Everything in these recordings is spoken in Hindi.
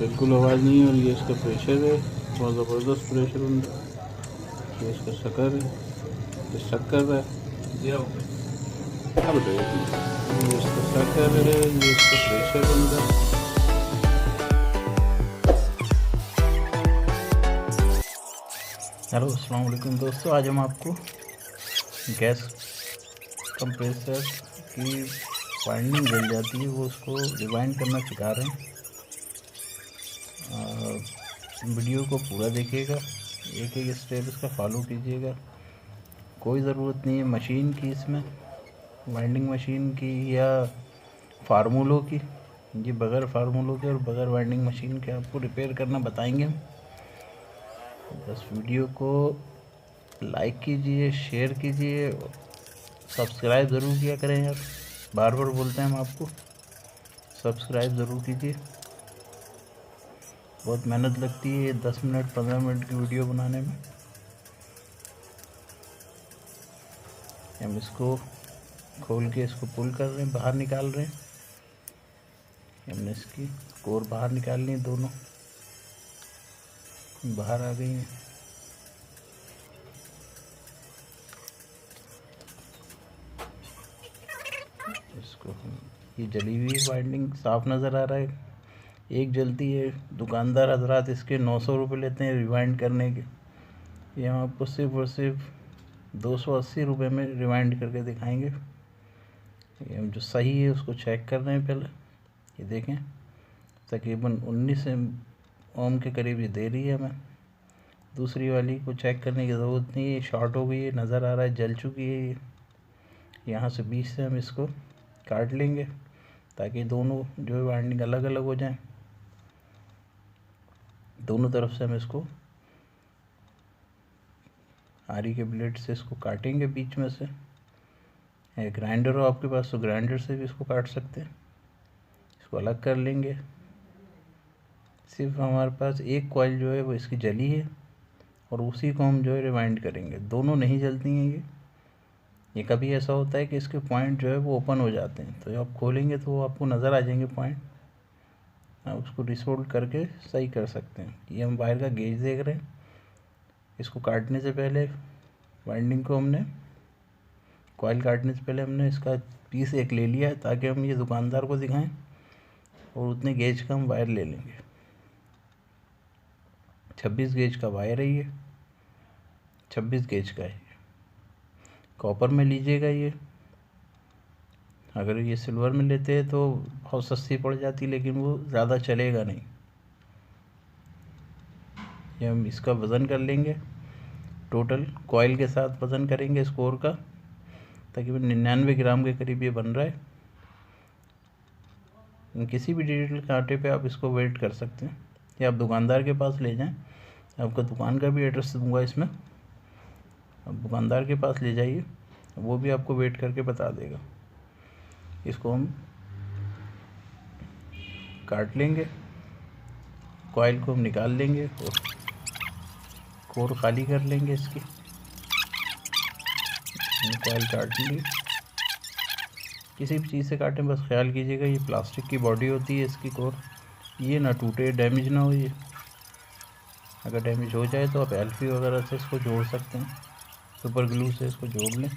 बिल्कुल आवाज़ नहीं है। और ये इसका प्रेशर है, बहुत ज़बरदस्त प्रेशर है। ये इसका शक्कर है, ये शक्कर है। क्या बताइए, ये इसका शक्कर है, ये इसका प्रेशर है। हेलो अस्सलाम वालेकुम दोस्तों, आज हम आपको गैस कंप्रेसर की वाइंडिंग जल जाती है वो उसको रिवाइंड करना सिखा रहे हैं। वीडियो को पूरा देखिएगा, एक एक स्टेप इसका फॉलो कीजिएगा। कोई ज़रूरत नहीं है मशीन की, इसमें वाइंडिंग मशीन की या फार्मूलों की। ये बगैर फार्मूलों के और बगैर वाइंडिंग मशीन के आपको रिपेयर करना बताएंगे हम। बस वीडियो को लाइक कीजिए, शेयर कीजिए, सब्सक्राइब ज़रूर किया करें यार, बार बार बोलते हैं हम आपको, सब्सक्राइब ज़रूर कीजिए। बहुत मेहनत लगती है 10 मिनट 15 मिनट की वीडियो बनाने में। हम इसको खोल के इसको पुल कर रहे हैं, बाहर निकाल रहे हैं। हमने इसकी कोर बाहर निकालनी है, दोनों बाहर आ गई हैं। इसको ये जली हुई वाइंडिंग साफ नज़र आ रहा है, एक जलती है। दुकानदार हजरात इसके 900 रुपये लेते हैं रिवाइंड करने के। ये हम आपको सिर्फ और सिर्फ 280 रुपये में रिवाइंड करके दिखाएंगे। ये हम जो सही है उसको चेक कर रहे हैं पहले। ये देखें, तकरीबन 19 ओम के करीब ये दे रही है हमें। दूसरी वाली को चेक करने की ज़रूरत नहीं है, शॉर्ट हो गई है, नज़र आ रहा है जल चुकी है ये। यहाँ से बीच से हम इसको काट लेंगे ताकि दोनों जो है वाइंडिंग अलग अलग हो जाएं। दोनों तरफ से हम इसको आरी के ब्लेड से इसको काटेंगे बीच में से। ग्राइंडर हो आपके पास तो ग्राइंडर से भी इसको काट सकते हैं। इसको अलग कर लेंगे। सिर्फ हमारे पास एक कॉइल जो है वो इसकी जली है और उसी को हम जो है रिवाइंड करेंगे। दोनों नहीं जलती हैं ये कभी ऐसा होता है कि इसके पॉइंट जो है वो ओपन हो जाते हैं, तो आप खोलेंगे तो वो आपको नज़र आ जाएंगे पॉइंट। आप उसको डिसोल्ड करके सही कर सकते हैं। ये हम वायर का गेज देख रहे हैं। इसको काटने से पहले वाइंडिंग को हमने कॉइल काटने से पहले हमने इसका पीस एक ले लिया है ताकि हम ये दुकानदार को दिखाएं, और उतने गेज का हम वायर ले लेंगे। 26 गेज का वायर है ये, 26 गेज का है। कॉपर में लीजिएगा ये, अगर ये सिल्वर में लेते हैं तो बहुत सस्ती पड़ जाती, लेकिन वो ज़्यादा चलेगा नहीं। ये हम इसका वज़न कर लेंगे, टोटल कॉइल के साथ वज़न करेंगे इस कोर का। तकरीबन 99 ग्राम के करीब ये बन रहा है। किसी भी डिजिटल कांटे पे आप इसको वेट कर सकते हैं, या आप दुकानदार के पास ले जाएं। आपका दुकान का भी एड्रेस दूंगा इसमें, आप दुकानदार के पास ले जाइए, वो भी आपको वेट करके बता देगा। इसको हम काट लेंगे, कॉइल को हम निकाल लेंगे और कोर खाली कर लेंगे इसकी। कॉइल काट ली, किसी भी चीज़ से काटें बस ख्याल कीजिएगा ये प्लास्टिक की बॉडी होती है इसकी कोर, ये ना टूटे, डैमेज ना हो। ये अगर डैमेज हो जाए तो आप एल्फी वगैरह से इसको जोड़ सकते हैं, सुपर ग्लू से इसको जोड़ लें।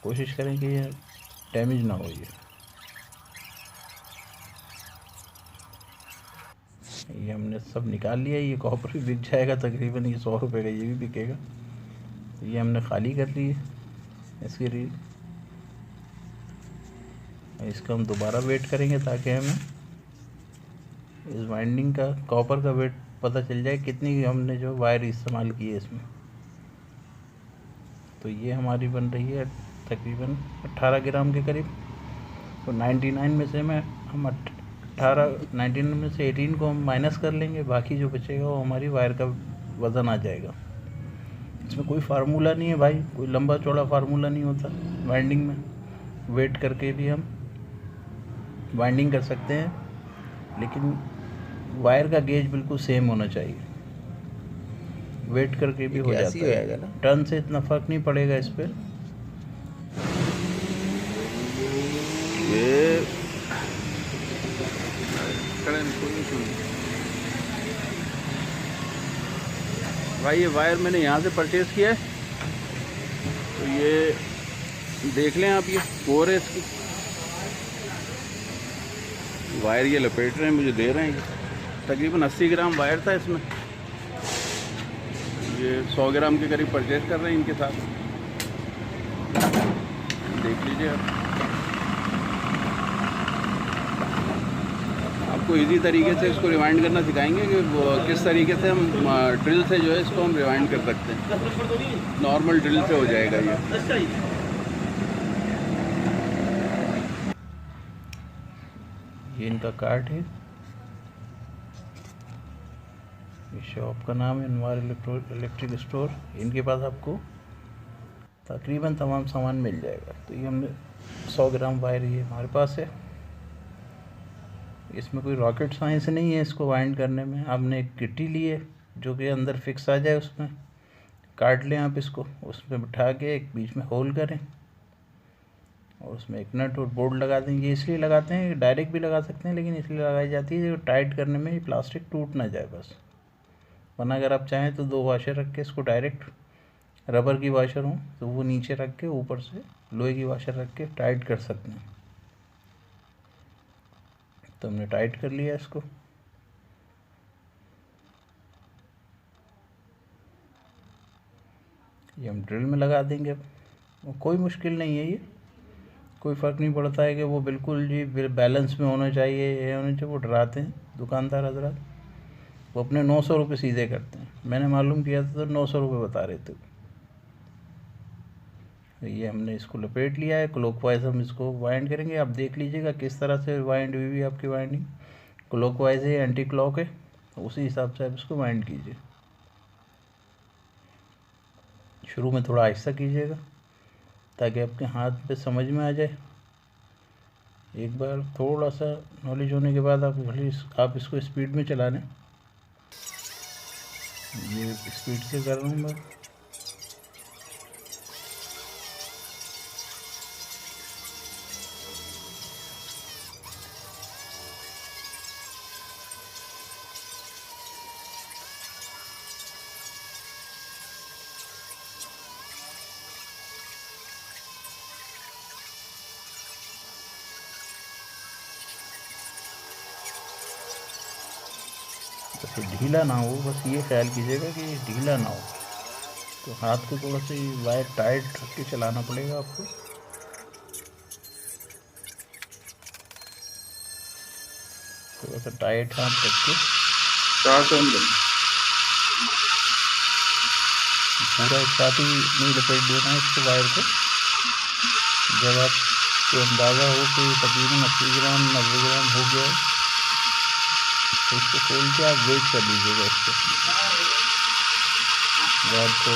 कोशिश करें कि ये डैमेज ना हो। ये हमने सब निकाल लिया। ये कॉपर भी बिक जाएगा तकरीबन, ये 100 रुपये का ये भी बिकेगा। ये हमने खाली कर ली है इसकी रील। इसका हम दोबारा वेट करेंगे ताकि हमें इस वाइंडिंग का कॉपर का वेट पता चल जाए कितनी हमने जो वायर इस्तेमाल की है इसमें। तो ये हमारी बन रही है तकरीबन 18 ग्राम के करीब। तो 99 में से हम 99 में से 18 को हम माइनस कर लेंगे, बाकी जो बचेगा वो हमारी वायर का वज़न आ जाएगा। इसमें कोई फार्मूला नहीं है भाई, कोई लंबा चौड़ा फार्मूला नहीं होता वाइंडिंग में। वेट करके भी हम वाइंडिंग कर सकते हैं, लेकिन वायर का गेज बिल्कुल सेम होना चाहिए। वेट करके भी हो जाता है, टर्न से इतना फ़र्क नहीं पड़ेगा इस पर। ये भाई ये वायर मैंने यहाँ से परचेज़ किया है, तो ये देख लें आप, ये कोर है इसकी। वायर ये लपेट रहे हैं, मुझे दे रहे हैं। तकरीबन 80 ग्राम वायर था इसमें, ये 100 ग्राम के करीब परचेज़ कर रहे हैं इनके साथ। देख लीजिए आपको इजी तरीके से इसको रिवाइंड करना सिखाएंगे कि किस तरीके से हम ड्रिल से जो है इसको हम रिवाइंड कर सकते हैं। नॉर्मल ड्रिल से हो जाएगा ये इनका कार्ड है। ये शॉप का नाम है अनवार इलेक्ट्रिक स्टोर। इनके पास आपको तकरीबन तमाम सामान मिल जाएगा। तो ये हमने 100 ग्राम वायर ये हमारे पास है। इसमें कोई रॉकेट साइंस नहीं है इसको वाइंड करने में। आपने एक गिट्टी ली है जो कि अंदर फिक्स आ जाए, उसमें काट लें आप इसको, उसमें बिठा के एक बीच में होल करें और उसमें एक नट और बोल्ट लगा दें। ये इसलिए लगाते हैं, डायरेक्ट भी लगा सकते हैं, लेकिन इसलिए लगाई जाती है टाइट करने में ये प्लास्टिक टूट ना जाए बस। वरना अगर आप चाहें तो 2 वाशर रख के इसको डायरेक्ट, रबर की वाशर हो तो वो नीचे रख के ऊपर से लोहे की वाशर रख के टाइट कर सकते हैं। तो हमने टाइट कर लिया इसको। ये हम ड्रिल में लगा देंगे। अब कोई मुश्किल नहीं है, ये कोई फ़र्क नहीं पड़ता है कि वो बिल्कुल जी बैलेंस में होना चाहिए, ये होना चाहिए। वो डराते हैं दुकानदार हजरात, वो अपने 900 रुपये सीधे करते हैं। मैंने मालूम किया था तो 900 रुपये बता रहे थे। ये हमने इसको लपेट लिया है। क्लॉकवाइज हम इसको वाइंड करेंगे। आप देख लीजिएगा किस तरह से वाइंड हुई आपकी वाइंडिंग। क्लॉकवाइज है, एंटी क्लॉक है, उसी हिसाब से आप इसको वाइंड कीजिए। शुरू में थोड़ा आहिस्ता कीजिएगा ताकि आपके हाथ पे समझ में आ जाए। एक बार थोड़ा सा नॉलेज होने के बाद आप भले आप इसको स्पीड में चला लें। ये स्पीड से कर रहा हूँ मैं। तो ढीला ना हो, बस ये ख्याल कीजिएगा कि ढीला ना हो। तो हाथ को थोड़ा सा वायर टाइट रख के चलाना पड़ेगा आपको। थोड़ा सा टाइट हाथ रख के पूरा एक साथ ही नहीं लपेट देना है इसको वायर को। जब आपको अंदाज़ा हो कि तकरीबन 80 ग्राम 90 ग्राम हो गया है तो इसको खोल के आप वेट कर लीजिएगा इसको। जब आपको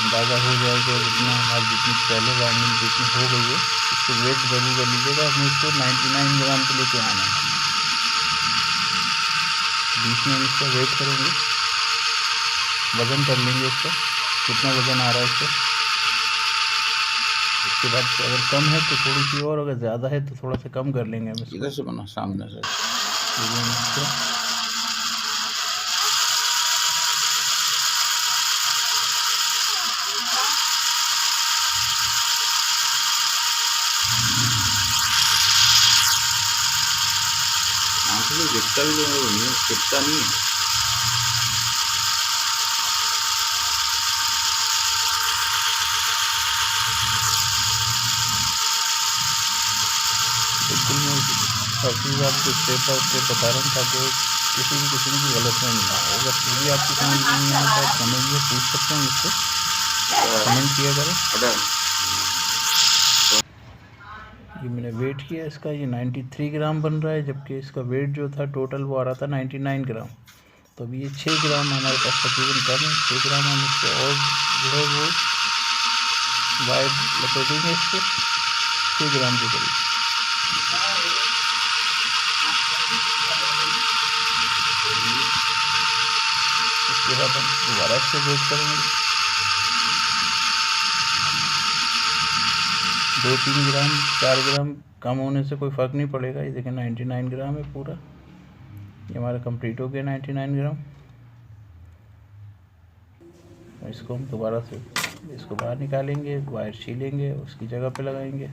अंदाज़ा हो जाएगा जितना हमारी जितनी पहले वाइंडिंग जितनी हो गई है, इसको वेट जरूर कर लीजिएगा। हमें इसको 99 ग्राम पे लेके आना है। बीच में हम इसका वेट करेंगे, वज़न कर लेंगे इसका कितना वज़न आ रहा है इसका। उसके बाद अगर कम है तो थोड़ी सी और, अगर ज़्यादा है तो थोड़ा सा कम कर लेंगे हम इसको। इधर से बना सामने से। दिखता भी नहीं है, दिखता नहीं है। बिल्कुल मैं हर चीज़ आपको स्टेप बाय स्टेप बता रहा हूँ ताकि किसी भी किस्म की गलत नहीं ना हो। अगर फिर भी आपकी समझ नहीं आए तो आप समझिए, पूछ सकते हैं मुझसे, कमेंट किया करें। ये मैंने वेट किया इसका, ये 93 ग्राम बन रहा है, जबकि इसका वेट जो था टोटल वो आ रहा था 99 ग्राम। तो अभी ये 6 ग्राम हमारे पास तकरीबन कम है। 6 ग्राम हम इसको और जो है वो वायर लपेटेंगे इसको 6 ग्राम के करीब। उसके बाद हम दोबारा इसको वेट करेंगे। 2-3 ग्राम 4 ग्राम कम होने से कोई फ़र्क नहीं पड़ेगा। ये देखें 99 ग्राम है पूरा, ये हमारा कंप्लीट हो गया 99 ग्राम। इसको हम दोबारा से इसको बाहर निकालेंगे, वायर छीलेंगे, उसकी जगह पे लगाएंगे।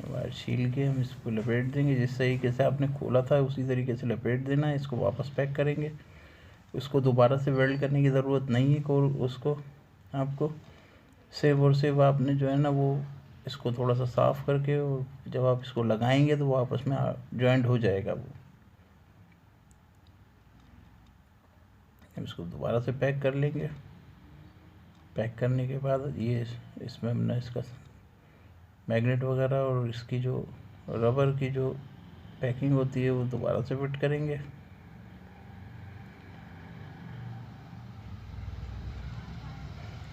वायर छील के हम इसको लपेट देंगे, जिस तरीके से आपने खोला था उसी तरीके से लपेट देना है। इसको वापस पैक करेंगे। उसको दोबारा से वेल्ड करने की ज़रूरत नहीं है। उसको आपको सिर्फ और सिर्फ आपने जो है ना वो इसको थोड़ा सा साफ़ करके, और जब आप इसको लगाएंगे तो वो आपस में जॉइंट हो जाएगा। वो इसको दोबारा से पैक कर लेंगे। पैक करने के बाद ये इसमें हमने इसका मैग्नेट वगैरह और इसकी जो रबर की जो पैकिंग होती है वो दोबारा से फिट करेंगे।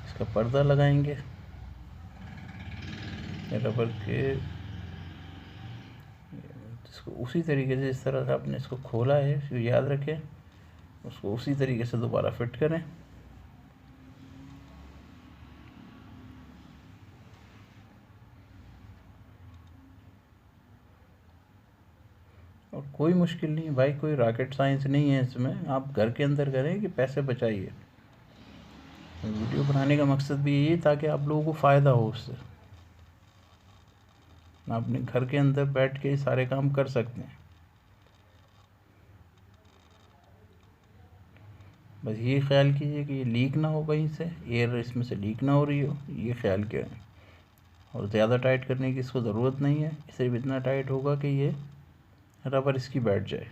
इसका पर्दा लगाएंगे रबर के, इसको उसी तरीके से जिस तरह से आपने इसको खोला है इसको याद रखें, उसको उसी तरीके से दोबारा फिट करें। और कोई मुश्किल नहीं भाई, कोई रॉकेट साइंस नहीं है इसमें। आप घर के अंदर करें कि पैसे बचाइए। वीडियो बनाने का मकसद भी यही ताकि आप लोगों को फ़ायदा हो उससे। आप अपने घर के अंदर बैठ के सारे काम कर सकते हैं। बस ये ख्याल कीजिए कि ये लीक ना हो, कहीं से एयर इसमें से लीक ना हो रही हो, ये ख्याल करें। और ज़्यादा टाइट करने की इसको ज़रूरत नहीं है, सिर्फ इतना टाइट होगा कि ये रबर इसकी बैठ जाए।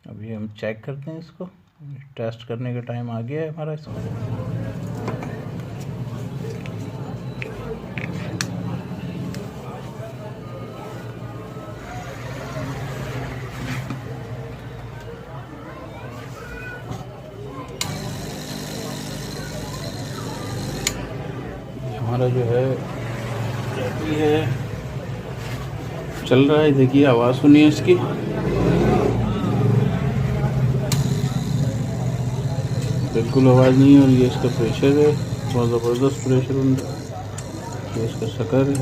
अभी हम चेक करते हैं इसको, टेस्ट करने का टाइम आ गया है हमारा। इसको हमारा जो है चल रहा है, देखिए आवाज़ सुनिए इसकी। बिल्कुल आवाज़ नहीं है। और ये इसका प्रेशर है, बहुत ज़बरदस्त प्रेशर बन रहा है। ये इसका शक्कर है,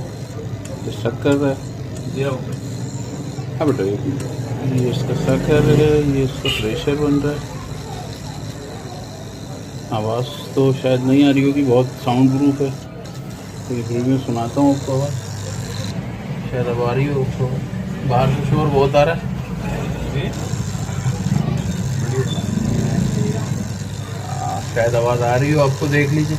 ये शक्कर है। हाँ बेटा, ये इसका शक्कर है, ये इसका प्रेशर बन रहा है। आवाज़ तो शायद नहीं आ रही होगी, बहुत साउंड प्रूफ है, तो फिर मैं सुनाता हूँ आपको आवाज़। शायद अब आ रही हो, तो बाहर से शोर बहुत आ रहा है। शायद आवाज़ आ रही हो आपको, देख लीजिए।